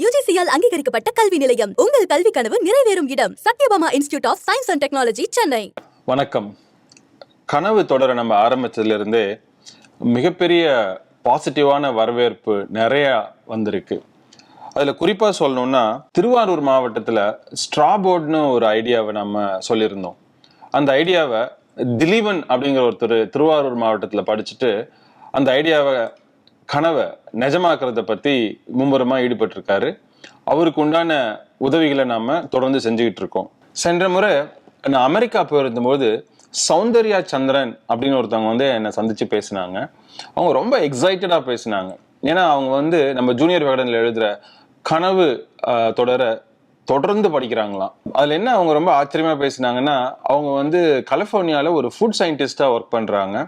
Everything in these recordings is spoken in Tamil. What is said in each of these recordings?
UGC-யால் அங்கீகரிக்கப்பட்ட கல்வி நிலையம். உங்கள் கல்வி கனவு நிறைவேறும் இடம். Sathyabama institute of science and technology, Chennai. வணக்கம். கனவு தொடர நம்ம ஆரம்பிச்சதுல இருந்தே மிகப்பெரிய பாசிட்டிவான வரவேற்பு நிறைய வந்திருக்கு. அதுல குறிப்பா சொல்லணும்னா, திருவாரூர் மாவட்டத்துல ஸ்ட்ராபோர்ட்னு ஒரு ஐடியாவை நம்ம சொல்லியிருந்தோம். அந்த ஐடியாவை திலீபன் அப்படிங்கிற ஒருத்தர் திருவாரூர் மாவட்டத்துல படிச்சுட்டு அந்த ஐடியாவை கனவை நிஜமாக்குறத பத்தி மும்முரமா ஈடுபட்டு இருக்காரு. அவருக்கு உண்டான உதவிகளை நாம தொடர்ந்து செஞ்சுக்கிட்டு இருக்கோம். சென்ற முறை நான் அமெரிக்கா போயிருந்தபோது சௌந்தர்யா சந்திரன் அப்படின்னு ஒருத்தவங்க என்னை சந்திச்சு பேசினாங்க. அவங்க ரொம்ப எக்ஸைட்டடா பேசினாங்க. ஏன்னா அவங்க நம்ம ஜூனியர் விகடனில் எழுதுற கனவு தொடர்ந்து படிக்கிறாங்களாம். அதுல என்ன அவங்க ரொம்ப ஆச்சரியமா பேசினாங்கன்னா, அவங்க கலிபோர்னியால ஒரு ஃபுட் சயின்டிஸ்டா ஒர்க் பண்றாங்க.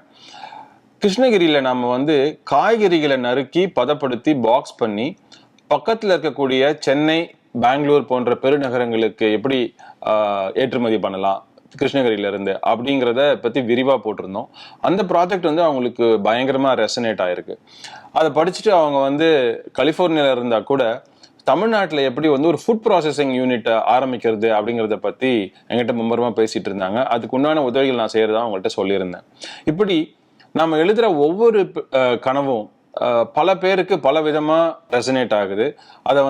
கிருஷ்ணகிரியில நம்ம காய்கறிகளை நறுக்கி பதப்படுத்தி பாக்ஸ் பண்ணி பக்கத்துல இருக்கக்கூடிய சென்னை, பெங்களூர் போன்ற பெருநகரங்களுக்கு எப்படி ஏற்றுமதி பண்ணலாம் கிருஷ்ணகிரியில இருந்து அப்படிங்கிறத பத்தி விரிவா போட்டிருந்தோம். அந்த ப்ராஜெக்ட் அவங்களுக்கு பயங்கரமா ரெசனேட் ஆயிருக்கு. அதை படிச்சுட்டு அவங்க கலிபோர்னியால இருந்தா கூட தமிழ்நாட்டில் எப்படி ஒரு ஃபுட் ப்ராசஸிங் யூனிட் ஆரம்பிக்கிறது அப்படிங்கிறத பத்தி என்கிட்ட மும்முரமா பேசிட்டு இருந்தாங்க. அதுக்கு உண்டான உதவிகள் நான் செய்யறதா அவங்கள்ட்ட சொல்லியிருந்தேன். இப்படி நம்ம எழுதுற ஒவ்வொரு கனவும் பல பேருக்கு பல விதமா ரெசனேட் ஆகுது. அதை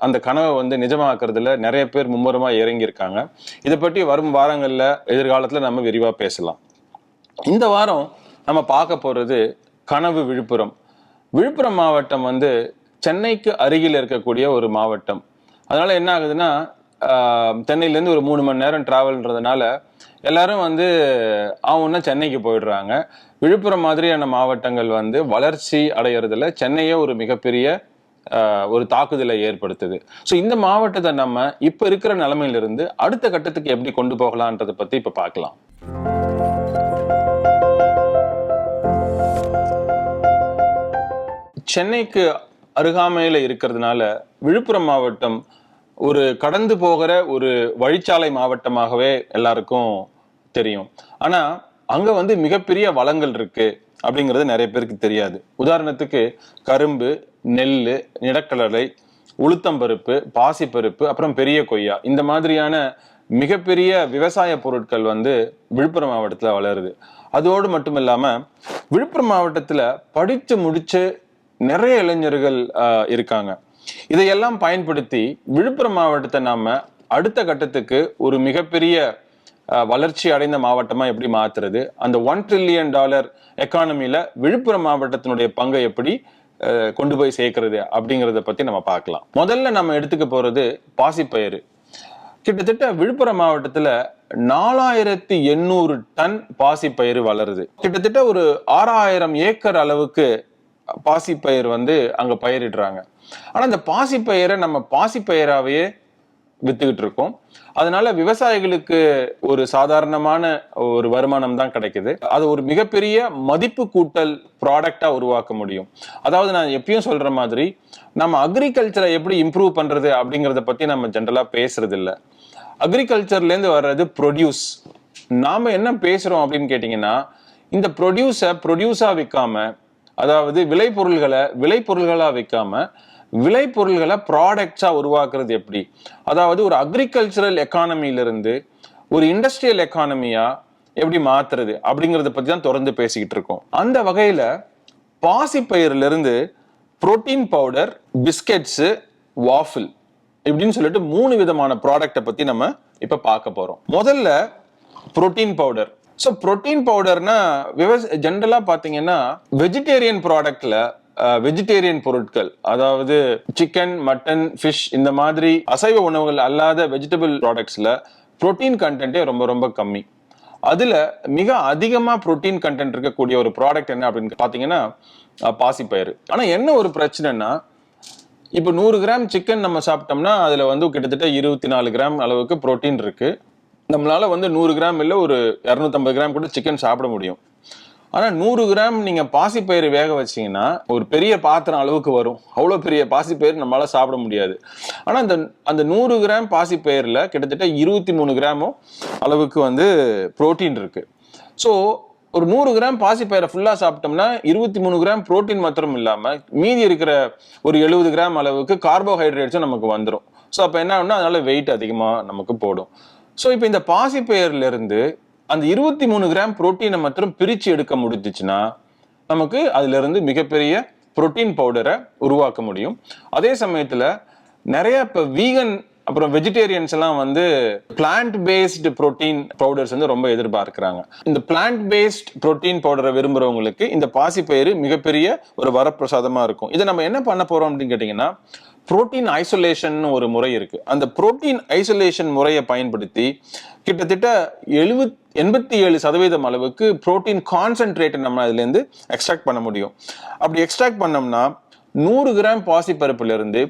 அந்த கனவை நிஜமாக்குறதுல நிறைய பேர் மும்முரமா இறங்கியிருக்காங்க. இதை பற்றி வரும் வாரங்கள்ல எதிர்காலத்துல நம்ம விரிவா பேசலாம். இந்த வாரம் நம்ம பார்க்க போறது கனவு விழுப்புரம். விழுப்புரம் மாவட்டம் சென்னைக்கு அருகில் இருக்கக்கூடிய ஒரு மாவட்டம். அதனால என்ன ஆகுதுன்னா, சென்னையிலேருந்து ஒரு 3 மணி நேரம் டிராவல்ன்றதுனால எல்லாரும் அவங்கன்னா சென்னைக்கு போயிடுறாங்க. விழுப்புரம் மாதிரியான மாவட்டங்கள் வளர்ச்சி அடையிறதுல சென்னையே ஒரு மிகப்பெரிய ஒரு தாக்குதலை ஏற்படுத்துது. ஸோ இந்த மாவட்டத்தை நம்ம இப்ப இருக்கிற நிலைமையிலிருந்து அடுத்த கட்டத்துக்கு எப்படி கொண்டு போகலான்றதை பத்தி இப்ப பார்க்கலாம். சென்னைக்கு அருகாமையில இருக்கிறதுனால விழுப்புரம் மாவட்டம் ஒரு கடந்து போகிற ஒரு வழிச்சாலை மாவட்டமாகவே எல்லாருக்கும் தெரியும். ஆனா அங்க மிகப்பெரிய வளங்கள் இருக்கு அப்படிங்கிறது நிறைய பேருக்கு தெரியாது. உதாரணத்துக்கு கரும்பு, நெல், நிலக்கடலை, உளுத்தம்பருப்பு, பாசிப்பருப்பு, அப்புறம் பெரிய கொய்யா, இந்த மாதிரியான மிகப்பெரிய விவசாய பொருட்கள் விழுப்புரம் மாவட்டத்துல வளருது. அதோடு மட்டும் இல்லாம விழுப்புரம் மாவட்டத்துல படிச்சு முடிச்சு நிறைய இளைஞர்கள் இருக்காங்க. இதையெல்லாம் பயன்படுத்தி விழுப்புரம் மாவட்டத்தை நாம அடுத்த கட்டத்துக்கு ஒரு மிகப்பெரிய வளர்ச்சி அடைந்த மாவட்டமா எப்படி மாத்துறது, அந்த $1 trillion எக்கானமில விழுப்புரம் மாவட்டத்தினுடைய பங்கை எப்படி கொண்டு போய் சேர்க்கிறது அப்படிங்கிறத பத்தி நம்ம பார்க்கலாம். முதல்ல நம்ம எடுத்துக்க போறது பாசிப்பயிறு. கிட்டத்தட்ட விழுப்புரம் மாவட்டத்துல 4800 டன் பாசிப்பயிறு வளருது. கிட்டத்தட்ட ஒரு 6000 ஏக்கர் அளவுக்கு பாசிப்பயிர் அங்க பயிரிடுறாங்க. ஆனா இந்த பாசிப்பயிரை நம்ம பாசிப்பயிராவே வித்துக்கிட்டு இருக்கோம். அதனால விவசாயிகளுக்கு ஒரு சாதாரணமான ஒரு வருமானம் தான் கிடைக்குது. அது ஒரு மிகப்பெரிய மதிப்பு கூட்டல் ப்ராடக்டா உருவாக்க முடியும். அதாவது நான் எப்பயும் சொல்ற மாதிரி, நம்ம அக்ரிகல்ச்சரை எப்படி இம்ப்ரூவ் பண்றது அப்படிங்கிறத பத்தி நம்ம ஜென்ரலா பேசுறது இல்லை. அக்ரிகல்ச்சர்ல இருந்து வர்றது ப்ரொடியூஸ். நாம என்ன பேசுறோம் அப்படின்னு கேட்டீங்கன்னா, இந்த ப்ரொடியூஸா விற்காம, அதாவது விளைபொருள்களா விற்காம விளைபொருள்களை ப்ராடக்ட்ஸா உருவாக்குறது எப்படி, அதாவது ஒரு அக்ரிகல்ச்சரல் எக்கானமியிலிருந்து ஒரு இண்டஸ்ட்ரியல் எக்கானமியா எப்படி மாத்துறது அப்படிங்கறத பத்தி தான் தொடர்ந்து பேசிக்கிட்டு இருக்கோம். அந்த வகையில பாசிப்பயிர்ல இருந்து புரோட்டீன் பவுடர், பிஸ்கெட்ஸ், வாஃபிள் இப்படின்னு சொல்லிட்டு 3 விதமான ப்ராடக்டை பத்தி நம்ம இப்ப பார்க்க போறோம். முதல்ல புரோட்டீன் பவுடர். ஸோ புரோட்டீன் பவுடர்னா ஜென்ரலா பாத்தீங்கன்னா வெஜிடேரியன் ப்ராடக்ட்ல, வெஜிடேரியன் பொருட்கள், அதாவது சிக்கன், மட்டன், ஃபிஷ், இந்த மாதிரி அசைவ உணவுகள் அல்லாத வெஜிடபிள் ப்ராடக்ட்ஸ்ல புரோட்டீன் கண்டென்ட்டே ரொம்ப ரொம்ப கம்மி. அதுல மிக அதிகமா புரோட்டீன் கண்டென்ட் இருக்கக்கூடிய ஒரு ப்ராடக்ட் என்ன அப்படின்னு பாத்தீங்கன்னா பாசிப்பயிறு. ஆனா என்ன ஒரு பிரச்சனைனா, இப்போ 100 கிராம் சிக்கன் நம்ம சாப்பிட்டோம்னா அதுல கிட்டத்தட்ட 24 கிராம் அளவுக்கு புரோட்டீன் இருக்கு. நம்மளால 100 கிராம் இல்லை, ஒரு 250 கிராம் கூட சிக்கன் சாப்பிட முடியும். ஆனா 100 கிராம் நீங்க பாசிப்பயிறு வேக வச்சீங்கன்னா ஒரு பெரிய பாத்திரம் அளவுக்கு வரும். அவ்வளவு பெரிய பாசிப்பயிறு நம்மளால சாப்பிட முடியாது. ஆனா அந்த 100 கிராம் பாசிப்பயிறுல கிட்டத்தட்ட 23 கிராமும் அளவுக்கு புரோட்டீன் இருக்கு. ஸோ ஒரு 100 கிராம் பாசிப்பயிரை ஃபுல்லா சாப்பிட்டோம்னா 23 கிராம் புரோட்டீன் மாத்திரம் இல்லாம மீதி இருக்கிற ஒரு 70 கிராம் அளவுக்கு கார்போஹைட்ரேட்ஸும் நமக்கு வந்துடும். ஸோ அப்போ என்ன ஆகும்னா அதனால வெயிட் அதிகமா நமக்கு போடும். ஸோ இப்போ இந்த பாசிப்பயிர்ல இருந்து அந்த 23 கிராம் புரோட்டீனை மாத்திரம் பிரிச்சு எடுக்க முடிஞ்சிச்சுன்னா நமக்கு அதுல இருந்து மிகப்பெரிய புரோட்டீன் பவுடரை உருவாக்க முடியும். அதே சமயத்துல நிறைய இப்போ வீகன் அப்புறம் வெஜிடேரியன்ஸ் எல்லாம் வந்து பிளான்ட் பேஸ்டு புரோட்டீன் பவுடர்ஸ் வந்து ரொம்ப எதிர்பார்க்கிறாங்க. இந்த பிளான்ட் பேஸ்ட் புரோட்டீன் பவுடரை விரும்புறவங்களுக்கு இந்த பாசிப்பயிறு மிகப்பெரிய ஒரு வரப்பிரசாதமா இருக்கும். இதை நம்ம என்ன பண்ண போறோம் அப்படின்னு கேட்டீங்கன்னா, புரோட்டீன் ஐசோலேஷன் ஒரு முறை இருக்கு. அந்த புரோட்டீன் ஐசோலேஷன் முறையை பயன்படுத்தி கிட்டத்தட்ட 87% அளவுக்கு புரோட்டீன் கான்சென்ட்ரேட் நம்ம அதுல இருந்து எக்ஸ்ட்ராக்ட் பண்ண முடியும். அப்படி எக்ஸ்ட்ராக்ட் பண்ணோம்னா 100 கிராம் பாசிப்பருப்புல இருந்து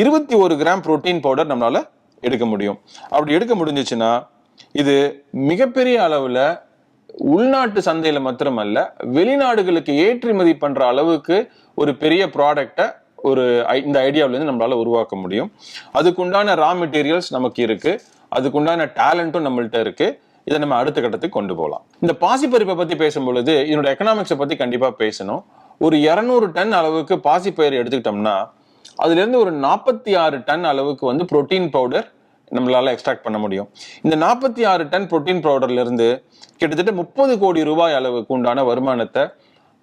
21 கிராம் புரோட்டீன் பவுடர் நம்மளால எடுக்க முடியும். அப்படி எடுக்க முடிஞ்சிச்சுன்னா இது மிகப்பெரிய அளவுல உள்நாட்டு சந்தையில மாத்திரமல்ல, வெளிநாடுகளுக்கு ஏற்றுமதி பண்ற அளவுக்கு ஒரு பெரிய ப்ராடக்டை இந்த ஐடியாவில இருந்து நம்மளால உருவாக்க முடியும். அதுக்குண்டான ரா மெட்டீரியல்ஸ் நமக்கு இருக்கு, அதுக்குண்டான டேலண்ட்டும் நம்மள்ட்ட இருக்கு. இதை நம்ம அடுத்த கட்டத்துக்கு கொண்டு போகலாம். இந்த பாசிப்பருப்பை பத்தி பேசும்பொழுது இதனோட எக்கனாமிக்ஸை பத்தி கண்டிப்பா பேசணும். ஒரு 200 டன் அளவுக்கு பாசிப்பயிர் எடுத்துக்கிட்டோம்னா அதுல இருந்து ஒரு 46 டன் அளவுக்கு வந்து புரோட்டீன் பவுடர் நம்மளால எக்ஸ்ட்ராக்ட் பண்ண முடியும். இந்த 46 டன் புரோட்டீன் பவுடர்ல இருந்து கிட்டத்தட்ட 30 கோடி ரூபாய் அளவுக்கு உண்டான வருமானத்தை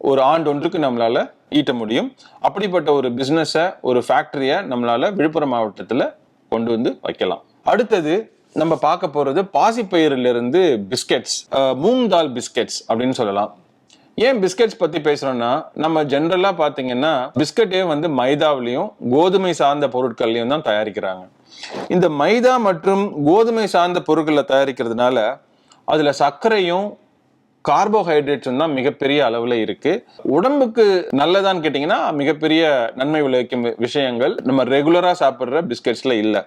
ஒரு ஆண்டொன்றுக்கு நம்மளால ஈட்ட முடியும். அப்படிப்பட்ட ஒரு பிசினஸை, ஒரு ஃபேக்டரியை நம்மளால விழுப்புரம் மாவட்டத்துல கொண்டு வந்து வைக்கலாம். அடுத்தது நம்ம பார்க்க போறது பாசிப்பயிரில இருந்து பிஸ்கெட்ஸ், மூங் தால் பிஸ்கெட்ஸ் அப்படின்னு சொல்லலாம். ஏன் பிஸ்கெட்ஸ் பத்தி பேசுறோம்னா, நம்ம ஜென்ரலா பாத்தீங்கன்னா பிஸ்கெட்டே வந்து மைதாவிலையும் கோதுமை சார்ந்த பொருட்கள்லையும் தான் தயாரிக்கிறாங்க. இந்த மைதா மற்றும் கோதுமை சார்ந்த பொருட்களை தயாரிக்கிறதுனால அதுல சர்க்கரையும் கார்போஹைட்ரேட்ஸும் தான் மிகப்பெரிய அளவுல இருக்கு. உடம்புக்கு நல்லதான்னு கேட்டீங்கன்னா மிகப்பெரிய நன்மை விளைவிக்கும் விஷயங்கள் நம்ம ரெகுலரா சாப்பிடுற பிஸ்கெட்ஸ்ல இல்ல.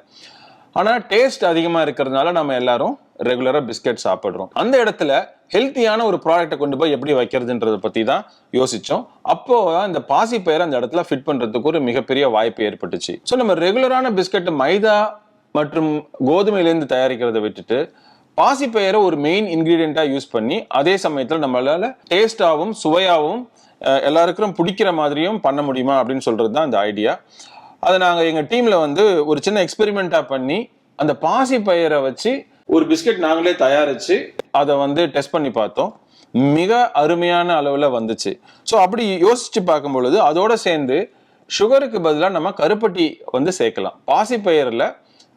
ஆனா டேஸ்ட் அதிகமா இருக்கிறதுனால நம்ம எல்லாரும் ரெகுலரா பிஸ்கெட் சாப்பிடுறோம். அந்த இடத்துல ஹெல்த்தியான ஒரு ப்ராடக்ட்டை கொண்டு போய் எப்படி வைக்கிறதுன்றதை பத்தி தான் யோசிச்சோம். அப்போ இந்த பாசிப்பயிரை அந்த இடத்துல ஃபிட் பண்றதுக்கு ஒரு மிகப்பெரிய வாய்ப்பு ஏற்பட்டுச்சு. ஸோ நம்ம ரெகுலரான பிஸ்கெட் மைதா மற்றும் கோதுமையிலேருந்து தயாரிக்கிறத விட்டுட்டு பாசிப்பயிரை ஒரு மெயின் இன்கிரீடியண்டா யூஸ் பண்ணி அதே சமயத்துல நம்மளால டேஸ்டாவும் சுவையாவும் எல்லாருக்கும் பிடிக்கிற மாதிரியும் பண்ண முடியுமா அப்படின்னு சொல்றது தான் இந்த ஐடியா. அதை நாங்க எங்க டீம்ல வந்து ஒரு சின்ன எக்ஸ்பெரிமெண்டா பண்ணி அந்த பாசிப்பயிரை வச்சு ஒரு பிஸ்கெட் நாங்களே தயாரிச்சு அதை வந்து டெஸ்ட் பண்ணி பார்த்தோம். மிக அருமையான அளவுல வந்துச்சு. ஸோ அப்படி யோசிச்சு பார்க்கும் பொழுது அதோட சேர்ந்து சுகருக்கு பதிலாக நம்ம கருப்பட்டி வந்து சேர்க்கலாம். பாசிப்பயிரில்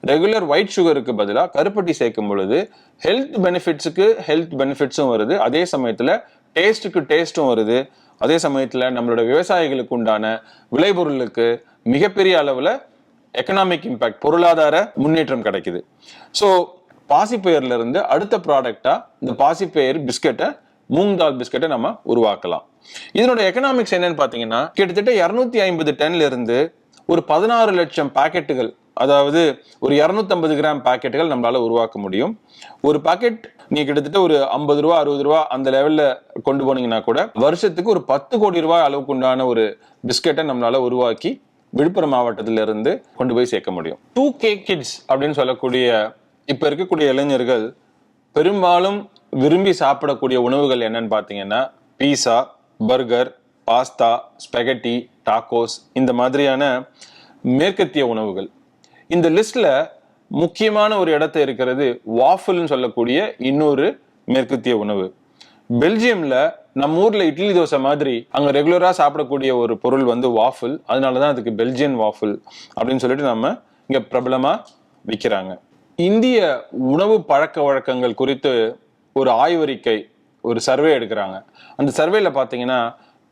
ரெகுலர் ஒயிட் சுகருக்கு பதிலாக கருப்பட்டி சேர்க்கும் பொழுது ஹெல்த் பெனிஃபிட்ஸும் வருது, அதே சமயத்துல டேஸ்ட்டுக்கு டேஸ்ட்டும் வருது, அதே சமயத்துல நம்மளோட விவசாயிகளுக்கு உண்டான விளைபொருளுக்கு மிகப்பெரிய அளவுல எக்கனாமிக் இம்பாக்ட், பொருளாதார முன்னேற்றம் கிடைக்குது. ஸோ பாசிப்பயிர்ல இருந்து அடுத்த ப்ராடக்டா இந்த பாசிப்பயிர் பிஸ்கெட்டை, மூங் தால் பிஸ்கெட்டை நம்ம உருவாக்கலாம். இதனோட எக்கனாமிக்ஸ் என்னன்னு பாத்தீங்கன்னா, கிட்டத்தட்ட 250 டன்ல இருந்து ஒரு 16 லட்சம் பாக்கெட்டுகள், அதாவது ஒரு 250 கிராம் பாக்கெட்டுகள் நம்மளால உருவாக்க முடியும். ஒரு பாக்கெட் நீ கிட்டத்தட்ட ஒரு 50 ரூபா 60 ரூபா அந்த லெவல்ல கொண்டு போனீங்கன்னா கூட வருஷத்துக்கு ஒரு 10 கோடி ரூபாய் அளவுக்கு உண்டான ஒரு பிஸ்கெட்டை நம்மளால உருவாக்கி விழுப்புரம் மாவட்டத்தில இருந்து கொண்டு போய் சேர்க்க முடியும். 2K கிட்ஸ் அப்படின்னு சொல்லக்கூடிய இப்ப இருக்கக்கூடிய இளைஞர்கள் பெரும்பாலும் விரும்பி சாப்பிடக்கூடிய உணவுகள் என்னன்னு பாத்தீங்கன்னா, பீஸா, பர்கர், பாஸ்தா, ஸ்பெகட்டி, டாக்கோஸ், இந்த மாதிரியான மேற்கத்திய உணவுகள். இந்த லிஸ்ட்ல முக்கியமான ஒரு இடத்தை இருக்கிறது வாஃபிள்னு சொல்லக்கூடிய இன்னொரு மேற்கத்திய உணவு. பெல்ஜியம்ல நம்ம ஊர்ல இட்லி தோசை மாதிரி அங்க ரெகுலரா சாப்பிடக்கூடிய ஒரு பொருள் வந்து வாஃபிள். அதனாலதான் அதுக்கு பெல்ஜியன் வாஃபிள் அப்படின்னு சொல்லிட்டு நம்ம இங்க பிரபலமா விற்கிறாங்க. இந்திய உணவு பழக்க வழக்கங்கள் குறித்து ஒரு ஆய்வறிக்கை, ஒரு சர்வே எடுக்கிறாங்க. அந்த சர்வேல பாத்தீங்கன்னா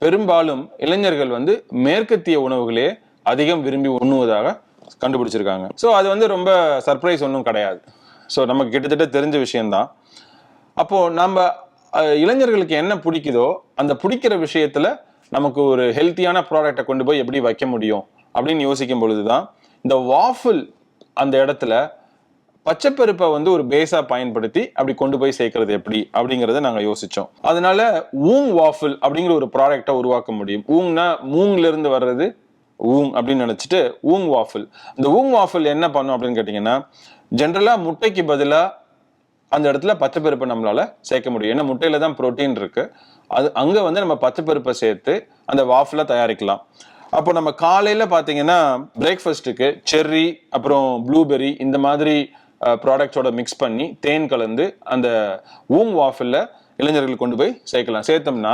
பெரும்பாலும் இளைஞர்கள் வந்து மேற்கத்திய உணவுகளே அதிகம் விரும்பி உண்ணுவதாக கண்டுபிடிச்சிருக்காங்க. ஸோ அது வந்து ரொம்ப சர்ப்ரைஸ் ஒன்றும் கிடையாது. ஸோ நமக்கு கிட்டத்தட்ட தெரிஞ்ச விஷயம்தான். அப்போ நம்ம இளைஞர்களுக்கு என்ன பிடிக்குதோ அந்த பிடிக்கிற விஷயத்துல நமக்கு ஒரு ஹெல்த்தியான ப்ராடக்டை கொண்டு போய் எப்படி வைக்க முடியும் அப்படின்னு யோசிக்கும் பொழுதுதான் இந்த வாஃபிள் அந்த இடத்துல பச்சைப்பருப்பை வந்து ஒரு பேஸா பயன்படுத்தி அப்படி கொண்டு போய் சேர்க்கறது எப்படி அப்படிங்கறத நாங்க யோசிச்சோம். அதனால ஊங் வாஃபிள் அப்படிங்கிற ஒரு ப்ராடக்டை உருவாக்க முடியும். ஊங்னா மூங்ல இருந்து வர்றது ஊங் அப்படின்னு நினைச்சிட்டு ஊங் வாஃபிள். இந்த ஊங் வாஃபிள் என்ன பண்ணும் அப்படின்னு கேட்டீங்கன்னா, ஜென்ரலா முட்டைக்கு பதிலா அந்த இடத்துல பச்சைப்பருப்பை நம்மளால சேர்க்க முடியும். ஏன்னா முட்டையில தான் புரோட்டீன் இருக்கு. அங்க வந்து நம்ம பச்சைப்பருப்பை சேர்த்து அந்த வாஃபிள தயாரிக்கலாம். அப்போ நம்ம காலையில பாத்தீங்கன்னா பிரேக்ஃபாஸ்ட்டுக்கு செர்ரி அப்புறம் ப்ளூபெர்ரி இந்த மாதிரி ப்ராடக்ட்ஸோட மிக்ஸ் பண்ணி தேன் கலந்து அந்த வாஃபில்ல இளைஞர்கள் கொண்டு போய் சேர்க்கலாம். சேர்த்தோம்னா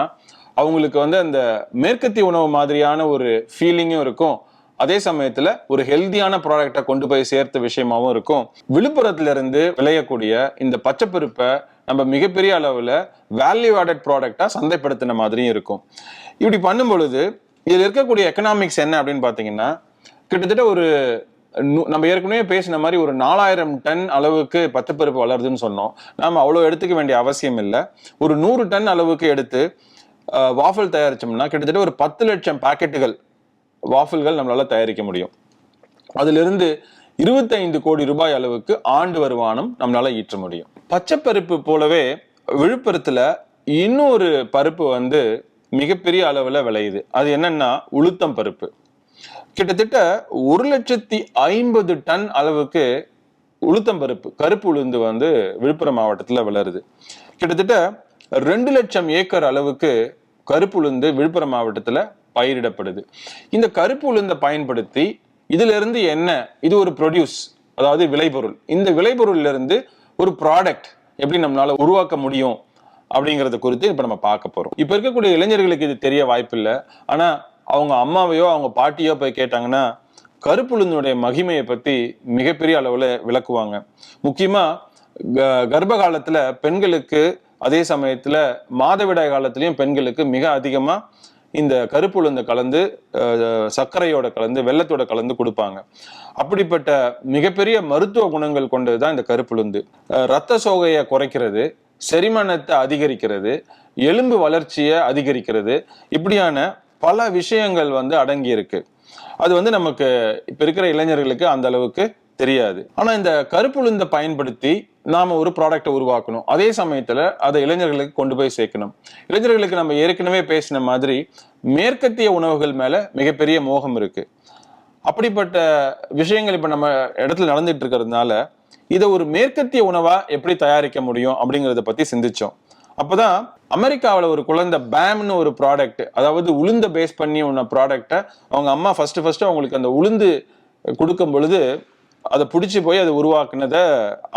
அவங்களுக்கு வந்து அந்த மேற்கத்திய உணவு மாதிரியான ஒரு ஃபீலிங்கும் இருக்கும், அதே சமயத்துல ஒரு ஹெல்தியான ப்ராடக்டை கொண்டு போய் சேர்த்த விஷயமாவும் இருக்கும். விழுப்புரத்துல இருந்து விளையக்கூடிய இந்த பச்சைப்பருப்பை நம்ம மிகப்பெரிய அளவுல வேல்யூ ஆடட் ப்ராடக்டா சந்தைப்படுத்தின மாதிரியும் இருக்கும். இப்படி பண்ணும் பொழுது இதுல இருக்கக்கூடிய எக்கனாமிக்ஸ் என்ன அப்படின்னு பாத்தீங்கன்னா, கிட்டத்தட்ட ஒரு நம்ம ஏற்கனவே பேசின மாதிரி ஒரு 4000 டன் அளவுக்கு பச்சைப்பருப்பு வளருதுன்னு சொன்னோம். நாம அவ்வளவு எடுத்துக்க வேண்டிய அவசியம் இல்லை. ஒரு 100 டன் அளவுக்கு எடுத்து வாஃபிள் தயாரிச்சோம்னா கிட்டத்தட்ட ஒரு 10 லட்சம் பாக்கெட்டுகள் வாஃபிள்கள் நம்மளால தயாரிக்க முடியும். அதிலிருந்து 25 கோடி ரூபாய் அளவுக்கு ஆண்டு வருமானம் நம்மளால ஈற்ற முடியும். பச்சைப்பருப்பு போலவே விழுப்புரத்துல இன்னொரு பருப்பு வந்து மிகப்பெரிய அளவுல விளையுது. அது என்னன்னா உளுத்தம் பருப்பு. கிட்டத்தட்ட 1,50,000 டன் அளவுக்கு உளுத்தம் பருப்பு, கருப்பு உளுந்து வந்து விழுப்புரம் மாவட்டத்துல வளருது. கிட்டத்தட்ட 2 லட்சம் ஏக்கர் அளவுக்கு கருப்பு உளுந்து விழுப்புரம் மாவட்டத்துல பயிரிடப்படுது. இந்த கருப்பு உளுந்தை பயன்படுத்தி இதுல இருந்து என்ன, இது ஒரு ப்ரொடியூஸ், அதாவது விளைபொருள். இந்த விளைபொருள்ல இருந்து ஒரு ப்ராடக்ட் எப்படி நம்மளால உருவாக்க முடியும் அப்படிங்கறத குறித்து இப்ப நம்ம பார்க்க போறோம். இப்ப இருக்கக்கூடிய இளைஞர்களுக்கு இது தெரிய வாய்ப்பில்லை. ஆனா அவங்க அம்மாவையோ அவங்க பாட்டியோ போய் கேட்டாங்கன்னா கருப்புளுந்தனுடைய மகிமையை பத்தி மிகப்பெரிய அளவுல விளக்குவாங்க. முக்கியமா கர்ப்ப காலத்துல பெண்களுக்கு, அதே சமயத்துல மாதவிடாய் காலத்திலயும் பெண்களுக்கு மிக அதிகமா இந்த கருப்புளுந்த கலந்து சர்க்கரையோட கலந்து வெள்ளத்தோட கலந்து கொடுப்பாங்க. அப்படிப்பட்ட மிகப்பெரிய மருத்துவ குணங்கள் கொண்டதுதான் இந்த கருப்புளுந்து. இரத்த சோகையை குறைக்கிறது, செரிமானத்தை அதிகரிக்கிறது, எலும்பு வளர்ச்சியை அதிகரிக்கிறது, இப்படியான பல விஷயங்கள் வந்து அடங்கி இருக்கு. அது வந்து நமக்கு இப்ப இருக்கிற இளைஞர்களுக்கு அந்த அளவுக்கு தெரியாது. ஆனா இந்த கருப்புளுந்தை பயன்படுத்தி நாம ஒரு ப்ராடக்டை உருவாக்கணும், அதே சமயத்துல அதை இளைஞர்களுக்கு கொண்டு போய் சேர்க்கணும். இளைஞர்களுக்கு நம்ம ஏற்கனவே பேசின மாதிரி மேற்கத்திய உணவுகள் மேல மிகப்பெரிய மோகம் இருக்கு. அப்படிப்பட்ட விஷயங்கள் இப்ப நம்ம இடத்துல நடந்துட்டு இருக்கிறதுனால இதை ஒரு மேற்கத்திய உணவா எப்படி தயாரிக்க முடியும் அப்படிங்கறத பத்தி சிந்திச்சோம். அப்பதான் அமெரிக்காவில் ஒரு குழந்தை பேம்னு ஒரு ப்ராடக்ட், அதாவது உளுந்த பேஸ் பண்ணி ஒன்ன ப்ராடக்டை அவங்க அம்மா ஃபர்ஸ்ட் அவங்களுக்கு அந்த உளுந்து கொடுக்கும் பொழுது அதை பிடிச்சி போய் அதை உருவாக்குனதை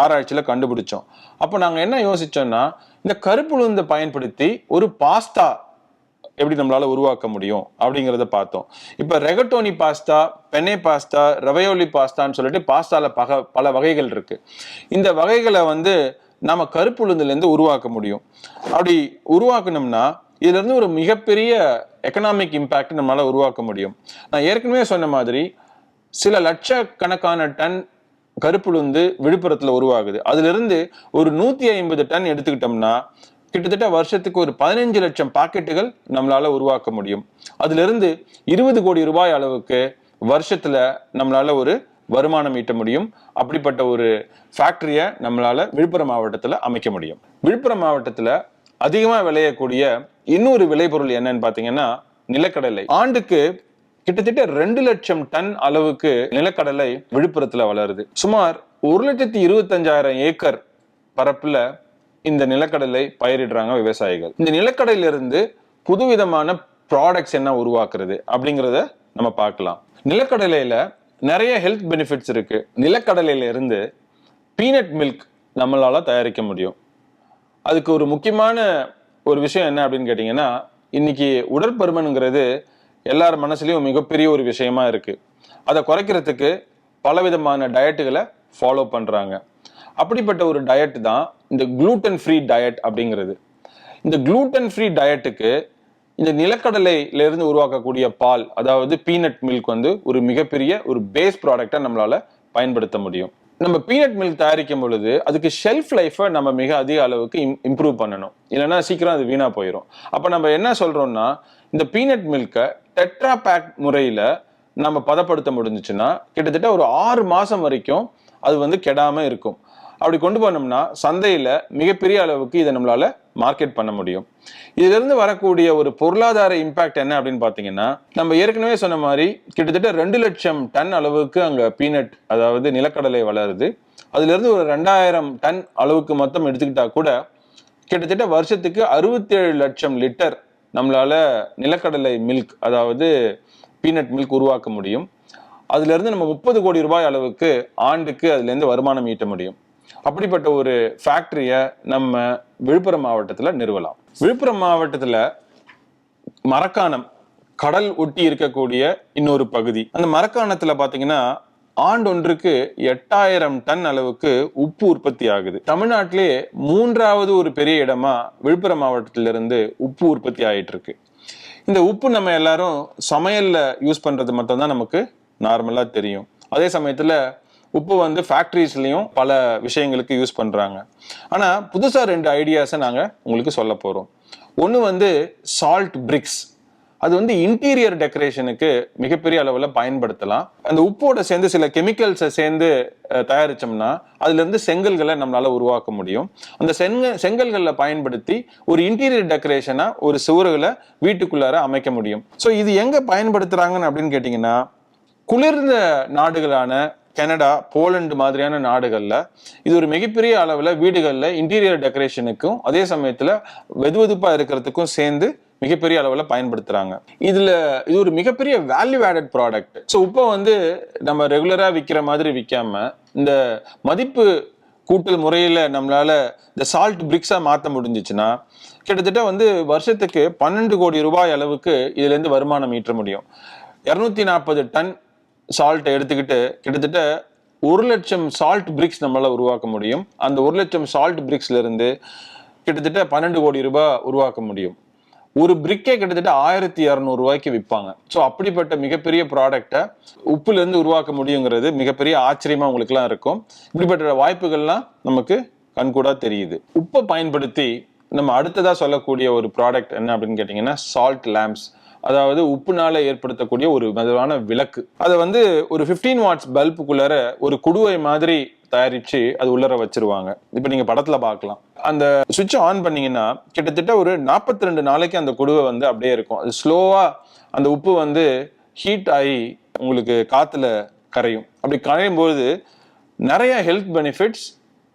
ஆராய்ச்சியில கண்டுபிடிச்சோம். அப்போ நாங்க என்ன யோசிச்சோம்னா, இந்த கருப்பு உளுந்தை பயன்படுத்தி ஒரு பாஸ்தா எப்படி நம்மளால உருவாக்க முடியும் அப்படிங்கிறத பார்த்தோம். இப்ப ரெகட்டோனி பாஸ்தா, பெனே பாஸ்தா, ரவையோலி பாஸ்தான்னு சொல்லிட்டு பாஸ்தால பல வகைகள் இருக்கு. இந்த வகைகளை வந்து நாம கருப்பு உளுந்துல இருந்து உருவாக்க முடியும். அப்படி உருவாக்கணும்னா இதுல இருந்து ஒரு மிகப்பெரிய எக்கனாமிக் இம்பாக்ட் நம்மளால உருவாக்க முடியும். நான் ஏற்கனவே சொன்ன மாதிரி சில லட்சக்கணக்கான டன் கருப்புளுந்து விழுப்புரத்துல உருவாகுது. அதுல இருந்து ஒரு 150 டன் எடுத்துக்கிட்டோம்னா கிட்டத்தட்ட வருஷத்துக்கு ஒரு 15 லட்சம் பாக்கெட்டுகள் நம்மளால உருவாக்க முடியும். அதுல இருந்து 20 கோடி ரூபாய் அளவுக்கு வருஷத்துல நம்மளால ஒரு வருமானம் ஈட்ட முடியும். அப்படிப்பட்ட ஒரு ஃபேக்டரியை நம்மளால விழுப்புரம் மாவட்டத்துல அமைக்க முடியும். விழுப்புரம் மாவட்டத்துல அதிகமா விளையக்கூடிய இன்னொரு விளைபொருள் என்னன்னு பாத்தீங்கன்னா நிலக்கடலை. ஆண்டுக்கு கிட்டத்தட்ட 2 லட்சம் டன் அளவுக்கு நிலக்கடலை விழுப்புரத்துல வளருது. சுமார் 1,25,000 ஏக்கர் பரப்புல இந்த நிலக்கடலை பயிரிடுறாங்க விவசாயிகள். இந்த நிலக்கடலையில இருந்து புதுவிதமான ப்ராடக்ட்ஸ் என்ன உருவாக்குறது அப்படிங்கிறத நம்ம பார்க்கலாம். நிலக்கடலையில நிறைய ஹெல்த் பெனிஃபிட்ஸ் இருக்கு. நிலக்கடலையில இருந்து பீனட் மில்க் நம்மளால தயாரிக்க முடியும். அதுக்கு ஒரு முக்கியமான ஒரு விஷயம் என்ன அப்படின்னு கேட்டீங்கன்னா, இன்னைக்கு உடற்பருமனுங்கிறது எல்லார் மனசுலயும் மிகப்பெரிய ஒரு விஷயமா இருக்கு. அதை குறைக்கிறதுக்கு பலவிதமான டயட்டுகளை ஃபாலோ பண்றாங்க. அப்படிப்பட்ட ஒரு டயட் தான் இந்த குளூட்டன் ஃப்ரீ டயட் அப்படிங்கிறது. இந்த குளூட்டன் ஃப்ரீ டயட்டுக்கு இந்த நிலக்கடலையில இருந்து உருவாக்கக்கூடிய பால், அதாவது பீனட் மில்க் வந்து ஒரு மிகப்பெரிய ஒரு பேஸ் ப்ராடக்டா நம்மளால பயன்படுத்த முடியும். நம்ம பீனட் மில்க் தயாரிக்கும் பொழுது அதுக்கு ஷெல்ஃப் லைஃபை நம்ம மிக அதிக அளவுக்கு இம்ப்ரூவ் பண்ணணும், இல்லைன்னா சீக்கிரம் அது வீணா போயிடும். அப்ப நம்ம என்ன சொல்றோம்னா, இந்த பீனட் மில்கை டெட்ரா பேக் முறையில நம்ம பதப்படுத்த முடிஞ்சுச்சுன்னா கிட்டத்தட்ட ஒரு 6 மாசம் வரைக்கும் அது வந்து கெடாம இருக்கும். அப்படி கொண்டு போனோம்னா சந்தையில மிகப்பெரிய அளவுக்கு இதை நம்மளால மார்க்கெட் பண்ண முடியும். இதுல இருந்து வரக்கூடிய ஒரு பொருளாதார இம்பாக்ட் என்ன அப்படின்னு பாத்தீங்கன்னா, நம்ம ஏற்கனவே சொன்ன மாதிரி கிட்டத்தட்ட 2 லட்சம் டன் அளவுக்கு அங்க பீனட், அதாவது நிலக்கடலை வளருது. அதுல இருந்து ஒரு 2000 டன் அளவுக்கு மொத்தம் எடுத்துக்கிட்டா கூட கிட்டத்தட்ட வருஷத்துக்கு 67 லட்சம் லிட்டர் நம்மளால நிலக்கடலை மில்க், அதாவது பீனட் மில்க் உருவாக்க முடியும். அதுல இருந்து நம்ம 30 கோடி ரூபாய் அளவுக்கு ஆண்டுக்கு அதுல இருந்து வருமானம் ஈட்ட முடியும். அப்படிப்பட்ட ஒரு ஃபேக்டரிய நம்ம விழுப்புரம் மாவட்டத்துல நிறுவலாம். விழுப்புரம் மாவட்டத்துல மரக்காணம், கடல் ஒட்டி இருக்கக்கூடிய இன்னொரு பகுதி. அந்த மரக்காணத்துல பாத்தீங்கன்னா ஆண்டொன்றுக்கு 8000 டன் அளவுக்கு உப்பு உற்பத்தி ஆகுது. தமிழ்நாட்டிலே 3வது ஒரு பெரிய இடமா விழுப்புரம் மாவட்டத்திலிருந்து உப்பு உற்பத்தி ஆயிட்டு இருக்கு. இந்த உப்பு நம்ம எல்லாரும் சமையல்ல யூஸ் பண்றது மட்டும் தான் நமக்கு நார்மலா தெரியும். அதே சமயத்துல உப்பு வந்து ஃபேக்டரிஸ்லயும் பல விஷயங்களுக்கு யூஸ் பண்றாங்க. ஆனா புதுசா 2 ஐடியாஸை நாங்க உங்களுக்கு சொல்ல போறோம். ஒண்ணு வந்து சால்ட் பிரிக்ஸ். அது வந்து இன்டீரியர் டெக்கரேஷனுக்கு மிகப்பெரிய அளவுல பயன்படுத்தலாம். அந்த உப்போட சேர்ந்து சில கெமிக்கல்ஸை சேர்ந்து தயாரிச்சோம்னா அதுல இருந்து செங்கல்களை நம்மளால உருவாக்க முடியும். அந்த செங்கல்களை பயன்படுத்தி ஒரு இன்டீரியர் டெக்கரேஷனா ஒரு சுவர்களை வீட்டுக்குள்ளார அமைக்க முடியும். ஸோ இது எங்க பயன்படுத்துறாங்கன்னு அப்படின்னு கேட்டீங்கன்னா, குளிர்ந்த நாடுகளான கனடா, போலந்து மாதிரியான நாடுகள்ல இது ஒரு மிகப்பெரிய அளவுல வீடுகள்ல இன்டீரியர் டெக்கரேஷனுக்கும் அதே சமயத்துல வெதுவெதுப்பா இருக்கிறதுக்கும் சேர்ந்து மிகப்பெரிய அளவுல பயன்படுத்துறாங்க. இது ஒரு மிகப்பெரிய வேல்யூ ஆடட் ப்ராடக்ட். ஸோ உப்பை வந்து நம்ம ரெகுலரா விற்கிற மாதிரி விற்காம இந்த மதிப்பு கூட்டல் முறையில நம்மளால இந்த சால்ட் பிரிக்ஸா மாற்ற முடிஞ்சிச்சுன்னா கிட்டத்தட்ட வந்து வருஷத்துக்கு 12 கோடி ரூபாய் அளவுக்கு இதுல இருந்து வருமானம் ஈட்ட முடியும். 240 டன் சால்ட் எடுத்துக்கிட்டு கிட்டத்தட்ட 1 லட்சம் சால்ட் பிரிக்ஸ் நம்மளால உருவாக்க முடியும். அந்த 1 லட்சம் சால்ட் பிரிக்ஸ்ல இருந்து கிட்டத்தட்ட 12 கோடி ரூபாய் உருவாக்க முடியும். ஒரு பிரிக்கே கிட்டத்தட்ட 1200 ரூபாய்க்கு விற்பாங்க. ஸோ அப்படிப்பட்ட மிகப்பெரிய ப்ராடக்டை உப்புல இருந்து உருவாக்க முடியுங்கிறது மிகப்பெரிய ஆச்சரியமா உங்களுக்கு எல்லாம் இருக்கும். இப்படிப்பட்ட வாய்ப்புகள்லாம் நமக்கு கண்கூடா தெரியுது. உப்பை பயன்படுத்தி நம்ம அடுத்ததா சொல்லக்கூடிய ஒரு ப்ராடக்ட் என்ன அப்படின்னு கேட்டீங்கன்னா சால்ட் லேம்ப்ஸ். அதாவது உப்புனால ஏற்படுத்தக்கூடிய ஒரு மெதுவான விளக்கு. அதை வந்து ஒரு 15 வாட்ஸ் பல்புக்குள்ளார ஒரு குடுவை மாதிரி தயாரிச்சு அது உள்ளர வச்சிருவாங்க. இப்ப நீங்க படத்துல பார்க்கலாம். அந்த சுவிட்ச் ஆன் பண்ணீங்கன்னா கிட்டத்தட்ட ஒரு 42 நாளைக்கு அந்த குடுவை வந்து அப்படியே இருக்கும். அது ஸ்லோவா அந்த உப்பு வந்து ஹீட் ஆகி உங்களுக்கு காத்துல கரையும். அப்படி கரையும் போது நிறைய ஹெல்த் பெனிஃபிட்ஸ்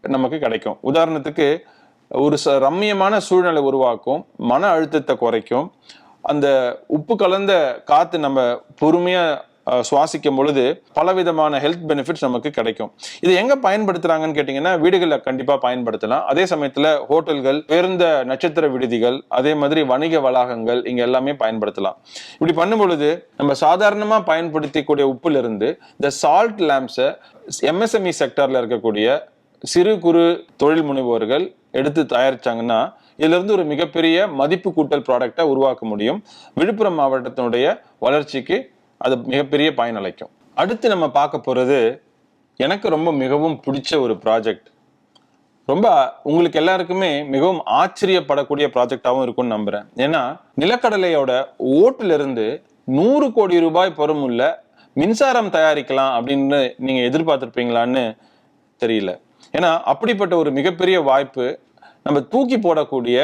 நமக்கு கிடைக்கும். உதாரணத்துக்கு ஒரு ரம்மியமான சூழ்நிலை உருவாக்கும், மன அழுத்தத்தை குறைக்கும். அந்த உப்பு கலந்த காத்து நம்ம பொறுமையா சுவாசிக்கும் பொழுது பலவிதமான ஹெல்த் பெனிஃபிட்ஸ் நமக்கு கிடைக்கும். இது எங்க பயன்படுத்துறாங்கன்னு கேட்டீங்கன்னா வீடுகளில் கண்டிப்பா பயன்படுத்தலாம். அதே சமயத்துல ஹோட்டல்கள், உயர்ந்த நட்சத்திர விடுதிகள், அதே மாதிரி வணிக வளாகங்கள் இங்க எல்லாமே பயன்படுத்தலாம். இப்படி பண்ணும் பொழுது நம்ம சாதாரணமா பயன்படுத்தக்கூடிய உப்புல இருந்து இந்த சால்ட் லேம்ப்ஸை MSME செக்டர்ல இருக்கக்கூடிய சிறு குறு தொழில் முனைவோர்கள் எடுத்து தயாரிச்சாங்கன்னா இதுல இருந்து ஒரு மிகப்பெரிய மதிப்பு கூட்டல் ப்ராடக்டை உருவாக்க முடியும். விழுப்புரம் மாவட்டத்தினுடைய வளர்ச்சிக்கு அது மிகப்பெரிய பயனளிக்கும். அடுத்து நம்ம பார்க்க போறது எனக்கு ரொம்ப மிகவும் பிடிச்ச ஒரு ப்ராஜெக்ட். ரொம்ப உங்களுக்கு எல்லாருக்குமே மிகவும் ஆச்சரியப்படக்கூடிய ப்ராஜெக்டாகவும் இருக்கும்னு நம்புறேன். ஏன்னா நிலக்கடலையோட ஓட்டுல இருந்து 100 கோடி ரூபாய் பெறுமுள்ள மின்சாரம் தயாரிக்கலாம் அப்படின்னு நீங்க எதிர்பார்த்திருப்பீங்களான்னு தெரியல. ஏன்னா அப்படிப்பட்ட ஒரு மிகப்பெரிய வாய்ப்பு நம்ம தூக்கி போடக்கூடிய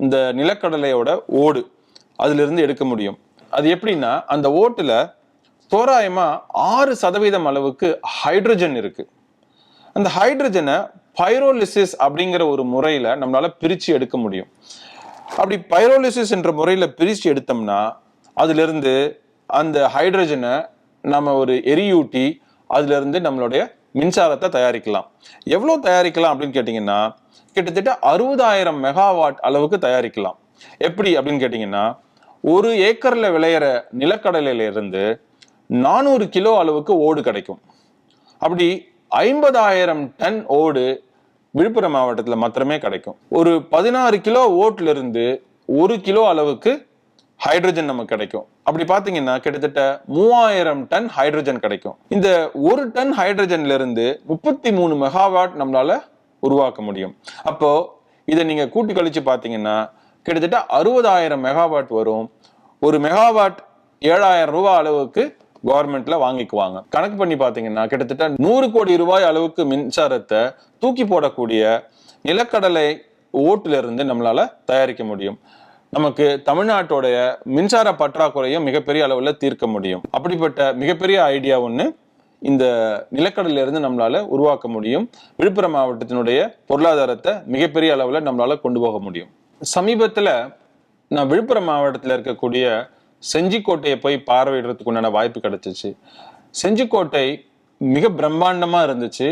இந்த நிலக்கடலையோட ஓடு அதுல இருந்து எடுக்க முடியும். அது எப்படின்னா அந்த ஓட்டுல தோராயமா 6% அளவுக்கு ஹைட்ரஜன் இருக்கு. அந்த ஹைட்ரஜனை பைரோலிசிஸ் அப்படிங்கிற ஒரு முறையில நம்மளால பிரிச்சு எடுக்க முடியும். அப்படி பைரோலிசிஸ் என்ற முறையில பிரிச்சு எடுத்தோம்னா அதுல இருந்து அந்த ஹைட்ரஜனை நம்ம ஒரு எரியூட்டி அதுல இருந்து நம்மளுடைய மின்சாரத்தை தயாரிக்கலாம். எவ்வளவு தயாரிக்கலாம் அப்படின்னு கேட்டீங்கன்னா கிட்டத்தட்ட 60,000 மெகாவாட் அளவுக்கு தயாரிக்கலாம். எப்படி அப்படின்னு கேட்டீங்கன்னா 1 ஏக்கர்ல விளையிற நிலக்கடலையில இருந்து 400 கிலோ அளவுக்கு ஓடு கிடைக்கும். அப்படி 50,000 டன் ஓடு விழுப்புரம் மாவட்டத்துல மாத்திரமே கிடைக்கும். ஒரு 16 கிலோ ஓட்டுல இருந்து 1 கிலோ அளவுக்கு ஹைட்ரஜன் நமக்கு கிடைக்கும். அப்படி பாத்தீங்கன்னா கிட்டத்தட்ட 3000 டன் ஹைட்ரஜன் கிடைக்கும். இந்த 1 டன் ஹைட்ரஜன்ல இருந்து 33 மெகாவாட் நம்மளால உருவாக்க முடியும். அப்போ இதை நீங்க கூட்டி கழிச்சு பாத்தீங்கன்னா கிட்டத்தட்ட 60,000 மெகாவாட் வரும். ஒரு மெகாவாட் 7,000 ரூபாய் அளவுக்கு கவர்மெண்ட்ல வாங்கிக்குவாங்க. கணக்கு பண்ணி பாத்தீங்கன்னா கிட்டத்தட்ட 100 கோடி ரூபாய் அளவுக்கு மின்சாரத்தை தூக்கி போடக்கூடிய நிலக்கடலை ஓட்டுல இருந்து நம்மளால தயாரிக்க முடியும். நமக்கு தமிழ்நாட்டோடைய மின்சார பற்றாக்குறையும் மிகப்பெரிய அளவுல தீர்க்க முடியும். அப்படிப்பட்ட மிகப்பெரிய ஐடியா ஒண்ணு இந்த நிலக்கடல இருந்து நம்மளால உருவாக்க முடியும். விழுப்புரம் மாவட்டத்தினுடைய பொருளாதாரத்தை மிகப்பெரிய அளவுல நம்மளால கொண்டு போக முடியும். சமீபத்துல நான் விழுப்புரம் மாவட்டத்தில் இருக்கக்கூடிய செஞ்சிக்கோட்டையை போய் பார்வையிடுறதுக்கு உண்டான வாய்ப்பு கிடைச்சிச்சு. செஞ்சிக்கோட்டை மிக பிரம்மாண்டமா இருந்துச்சு.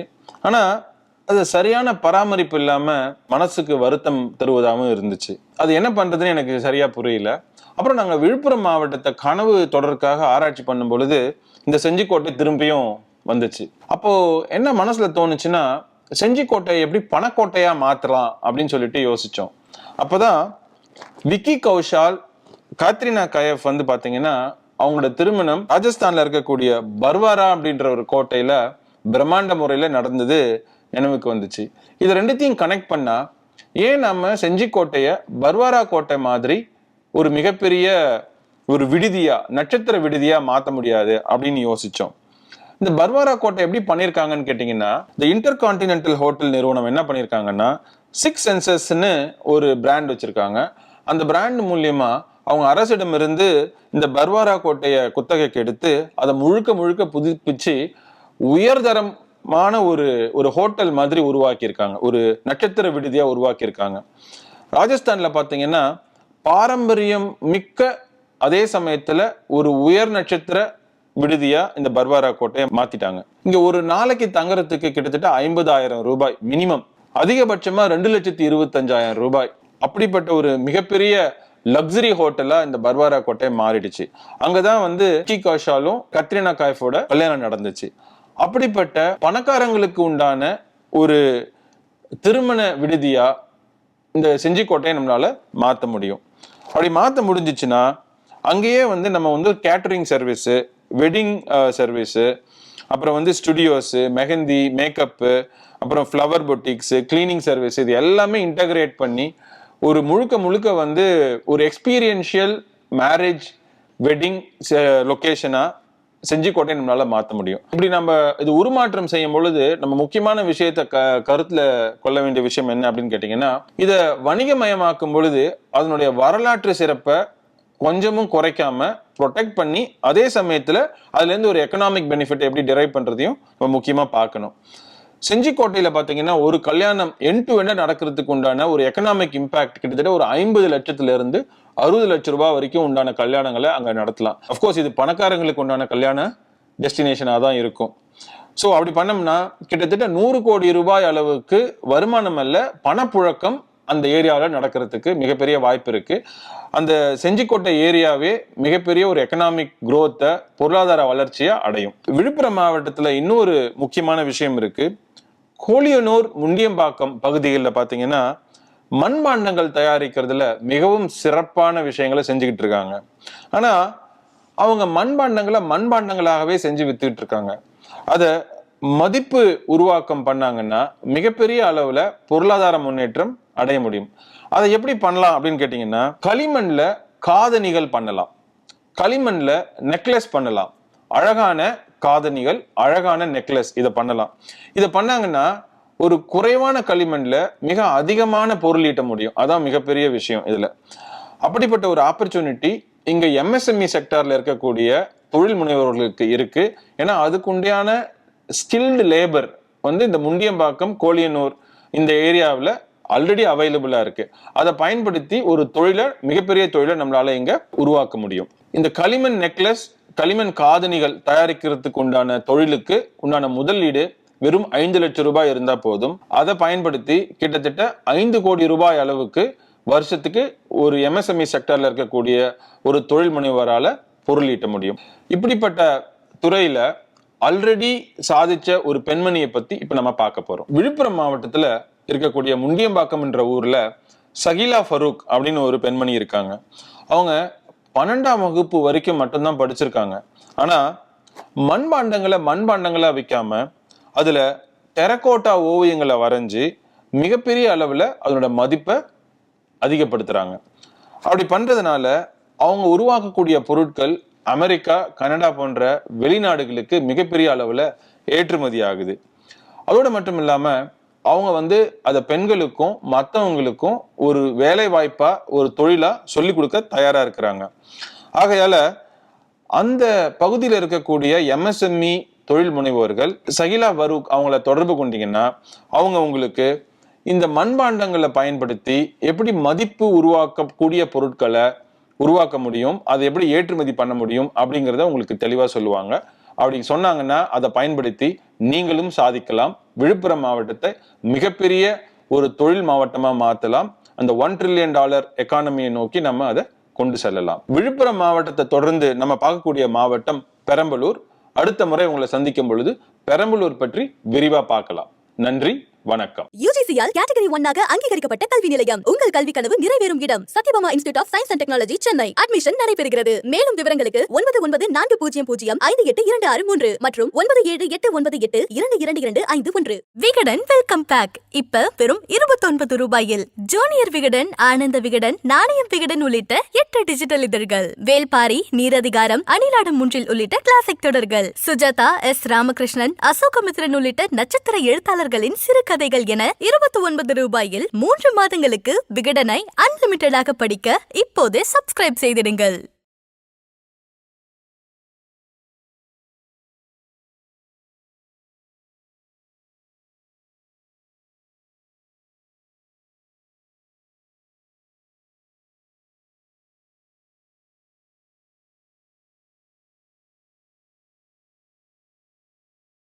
ஆனா அது சரியான பராமரிப்பு இல்லாம மனசுக்கு வருத்தம் தருவதாகவும் இருந்துச்சு. அது என்ன பண்றதுன்னு எனக்கு சரியா புரியல. அப்புறம் நாங்க விழுப்புரம் மாவட்டத்தை கனவு தொடர்க்காக ஆராய்ச்சி பண்ணும் பொழுது இந்த செஞ்சிக்கோட்டை திரும்பியும் வந்துச்சு. அப்போ என்ன மனசுல தோணுச்சுன்னா, செஞ்சிக்கோட்டையை எப்படி பணக்கோட்டையா மாத்தலாம் அப்படின்னு சொல்லிட்டு யோசிச்சோம். அப்பதான் விக்கி கௌஷால், காத்ரினா கைஃப் வந்து பாத்தீங்கன்னா அவங்களோட திருமணம் ராஜஸ்தான்ல இருக்கக்கூடிய பர்வாரா அப்படின்ற ஒரு கோட்டையில பிரம்மாண்ட முறையில நடந்தது நினைவுக்கு வந்துச்சு. இது ரெண்டுத்தையும் கனெக்ட் பண்ணா ஏன் நம்ம செஞ்சிக்கோட்டைய பர்வாரா கோட்டை மாதிரி ஒரு மிகப்பெரிய ஒரு விடுதியா, நட்சத்திர விடுதியா மாத்த முடியாது அப்படின்னு யோசிச்சோம். இந்த பர்வாரா கோட்டை எப்படி பண்ணிருக்காங்கன்னு கேட்டீங்கன்னா, இந்த இன்டர்கான்டினென்டல் ஹோட்டல் நிறுவனம் என்ன பண்ணிருக்காங்கன்னா 6 சென்சஸ்ன்னு ஒரு பிராண்ட் வச்சிருக்காங்க. அந்த பிராண்ட் மூலியமா அவங்க அரசிடமிருந்து இந்த பர்வாரா கோட்டைய குத்தகைக்கு எடுத்து அதை முழுக்க முழுக்க புதுப்பிச்சு உயர்தரமான ஒரு ஹோட்டல் மாதிரி உருவாக்கியிருக்காங்க. ஒரு நட்சத்திர விடுதியா உருவாக்கியிருக்காங்க. ராஜஸ்தான்ல பாத்தீங்கன்னா பாரம்பரியம் மிக்க, அதே சமயத்துல ஒரு உயர் நட்சத்திர விடுதியா இந்த பர்வாரா கோட்டையை மாத்திட்டாங்க. இங்க ஒரு நாளைக்கு தங்குறதுக்கு கிட்டத்தட்ட 50,000 ரூபாய் மினிமம், அதிகபட்சமா 2,25,000 ரூபாய். அப்படிப்பட்ட ஒரு மிகப்பெரிய லக்ஸரி ஹோட்டலா இந்த பர்வாரா கோட்டை மாறிடுச்சு. அங்கதான் வந்து விக்கி கௌஷாலும் கத்ரினா கைஃபோட கல்யாணம் நடந்துச்சு. அப்படிப்பட்ட பணக்காரங்களுக்கு உண்டான ஒரு திருமண விடுதியா இந்த செஞ்சிக்கோட்டையை நம்மளால மாத்த முடியும். அப்படி மாத்த முடிஞ்சிச்சுன்னா அங்கேயே வந்து நம்ம வந்து கேட்டரிங் சர்வீஸு, வெட்டிங் சர்வீஸு, அப்புறம் வந்து ஸ்டுடியோஸு, மெஹந்தி, மேக்கப்பு, அப்புறம் ஃப்ளவர் பொட்டிக்ஸு, கிளீனிங் சர்வீஸ், இது எல்லாமே இன்டகிரேட் பண்ணி ஒரு முழுக்க முழுக்க வந்து ஒரு எக்ஸ்பீரியன்ஷியல் மேரேஜ் வெட்டிங் லொக்கேஷனா செஞ்சிக்கோட்டை நம்மளால மாற்ற முடியும். இப்படி நம்ம இது உருமாற்றம் செய்யும் பொழுது நம்ம முக்கியமான விஷயத்த கருத்துல கொள்ள வேண்டிய விஷயம் என்ன அப்படின்னு கேட்டீங்கன்னா, இதை வணிகமயமாக்கும் பொழுது அதனுடைய வரலாற்று சிறப்பை கொஞ்சமும் குறைக்காம ப்ரொடெக்ட் பண்ணி, அதே சமயத்துல அதுல இருந்து ஒரு எக்கனாமிக் பெனிஃபிட் எப்படி டிரைவ் பண்றதையும் நம்ம முக்கியமா பார்க்கணும். செஞ்சிக்கோட்டையில பாத்தீங்கன்னா ஒரு கல்யாணம் எண்ட் டு எண்ட் நடக்கிறதுக்கு உண்டான ஒரு எக்கனாமிக் இம்பாக்ட் கிட்டத்தட்ட ஒரு 50 லட்சத்துல இருந்து 60 லட்சம் ரூபாய் வரைக்கும் உண்டான கல்யாணங்களை அங்க நடத்தலாம். அப்கோர்ஸ் இது பணக்காரங்களுக்கு உண்டான கல்யாண டெஸ்டினேஷனா தான் இருக்கும். ஸோ அப்படி பண்ணோம்னா கிட்டத்தட்ட 100 கோடி ரூபாய் அளவுக்கு வருமானம் அல்ல, பணப்புழக்கம் அந்த ஏரியாவில் நடக்கிறதுக்கு மிகப்பெரிய வாய்ப்பு இருக்கு. அந்த செஞ்சிக்கோட்டை ஏரியாவே மிகப்பெரிய ஒரு எக்கனாமிக் குரோத்தை, பொருளாதார வளர்ச்சியை அடையும். விழுப்புரம் மாவட்டத்துல இன்னொரு முக்கியமான விஷயம் இருக்கு. கோலியனூர், முண்டியம்பாக்கம் பகுதிகளில் பார்த்தீங்கன்னா மண்பாண்டங்கள் தயாரிக்கிறதுல மிகவும் சிறப்பான விஷயங்களை செஞ்சுக்கிட்டு இருக்காங்க. ஆனா அவங்க மண்பாண்டங்களாகவே செஞ்சு வித்துக்கிட்டு இருக்காங்க. அதை மதிப்பு உருவாக்கம் பண்ணாங்கன்னா மிகப்பெரிய அளவுல பொருளாதார முன்னேற்றம் அடைய முடியும். அதை எப்படி பண்ணலாம் அப்படின்னு கேட்டீங்கன்னா, களிமண்ல காதணிகள் பண்ணலாம், களிமண்ல நெக்லஸ் பண்ணலாம், அழகான காதணிகள், அழகான நெக்லஸ் இதை பண்ணலாம். இதை பண்ணாங்கன்னா ஒரு குறைவான களிமண்ல மிக அதிகமான பொருள் ஈட்ட முடியும். அதான் மிகப்பெரிய விஷயம் இதுல. அப்படிப்பட்ட ஒரு ஆப்பர்ச்சுனிட்டி இங்க எம்எஸ்எம்இ செக்டார்ல இருக்கக்கூடிய தொழில் முனைவோர்களுக்கு இருக்கு. ஏன்னா அதுக்குண்டியான ஸ்கில்டு லேபர் வந்து இந்த முண்டியம்பாக்கம், கோலியனூர் இந்த ஏரியாவில் ஆல்ரெடி அவைலபிளா இருக்கு. அதை பயன்படுத்தி ஒரு தொழிலை, மிகப்பெரிய தொழிலை நம்மளால இங்க உருவாக்க முடியும். இந்த களிமண் நெக்லஸ், களிமண் காதணிகள் தயாரிக்கிறதுக்கு உண்டான தொழிலுக்கு உண்டான முதலீடு வெறும் 5 லட்சம் ரூபாய் இருந்தா போதும். அதை பயன்படுத்தி கிட்டத்தட்ட 5 கோடி ரூபாய் அளவுக்கு வருஷத்துக்கு ஒரு எம்எஸ்எம்இ செக்டர்ல இருக்கக்கூடிய ஒரு தொழில் முனைவரால பொருள் ஈட்ட முடியும். இப்படிப்பட்ட துறையில ஆல்ரெடி சாதிச்ச ஒரு பெண்மணியை பத்தி இப்ப நம்ம பார்க்க போறோம். விழுப்புரம் மாவட்டத்துல இருக்கக்கூடிய முண்டியம்பாக்கம் என்ற ஊர்ல சகிலா ஃபரூக் அப்படின்னு ஒரு பெண்மணி இருக்காங்க. அவங்க 12ஆம் வகுப்பு வரைக்கும் மட்டும்தான் படிச்சிருக்காங்க. ஆனா மண்பாண்டங்களா விற்காம அதுல டெரகோட்டா ஓவியங்களை வரைஞ்சு மிகப்பெரிய அளவுல அதனோட மதிப்பை அதிகப்படுத்துறாங்க. அப்படி பண்றதுனால அவங்க உருவாக்கக்கூடிய பொருட்கள் அமெரிக்கா, கனடா போன்ற வெளிநாடுகளுக்கு மிகப்பெரிய அளவுல ஏற்றுமதி ஆகுது. அதோட மட்டும் இல்லாம அவங்க வந்து அதை பெண்களுக்கும் மற்றவங்களுக்கும் ஒரு வேலை வாய்ப்பா, ஒரு தொழிலா சொல்லி கொடுக்க தயாரா இருக்கிறாங்க. ஆகையால அந்த பகுதியில் இருக்கக்கூடிய எம்எஸ்எம்இ தொழில் முனைவோர்கள் சகிலா பரூக் அவங்கள தொடர்பு கொண்டீங்கன்னா அவங்க உங்களுக்கு இந்த மண்பாண்டங்களை பயன்படுத்தி எப்படி மதிப்பு உருவாக்கக்கூடிய பொருட்களை உருவாக்க முடியும், அதை எப்படி ஏற்றுமதி பண்ண முடியும் அப்படிங்கிறத உங்களுக்கு தெளிவா சொல்லுவாங்க. அப்படி சொன்னாங்கன்னா அதை பயன்படுத்தி நீங்களும் சாதிக்கலாம். விழுப்புரம் மாவட்டத்தை மிகப்பெரிய ஒரு தொழில் மாவட்டமா மாற்றலாம். அந்த $1 trillion எக்கானமியை நோக்கி நம்ம அதை கொண்டு செல்லலாம். விழுப்புரம் மாவட்டத்தை தொடர்ந்து நம்ம பார்க்கக்கூடிய மாவட்டம் பெரம்பலூர். அடுத்த முறை உங்களை சந்திக்கும் பொழுது பெரம்பலூர் பற்றி விரிவா பார்க்கலாம். நன்றி, வணக்கம். யூஜிசியால் கேட்டகரி 1 ஆக அங்கீகரிக்கப்பட்ட கல்வி நிலையம். உங்கள் கல்வி கனவு நிறைவேறும் இடம் Sathyabama institute of science and technology, Chennai. Admission நடைபெறுகிறது. மேலும் விவரங்களுக்கு 9940005263 மற்றும் 9789822251. விகடன் வெல்கம் பேக் இப்ப வெறும் ₹29. ஜூனியர் விகடன், ஆனந்த விகடன், நாணயம் விகடன் உள்ளிட்ட 8 டிஜிட்டல் இதழ்கள், வேல்பாரி, நீரதிகாரம், அணிலாடம் முன்றில் உள்ளிட்ட கிளாசிக் தொடர்கள், சுஜாதா, எஸ். ராமகிருஷ்ணன், அசோகமித்ரன் உள்ளிட்ட நட்சத்திர எழுத்தாளர்களின் சிறு கதைகள் என ₹29 3 மாதங்களுக்கு விகடனை அன்லிமிட்டடாக படிக்க இப்போதே சப்ஸ்கிரைப் செய்திடுங்கள்.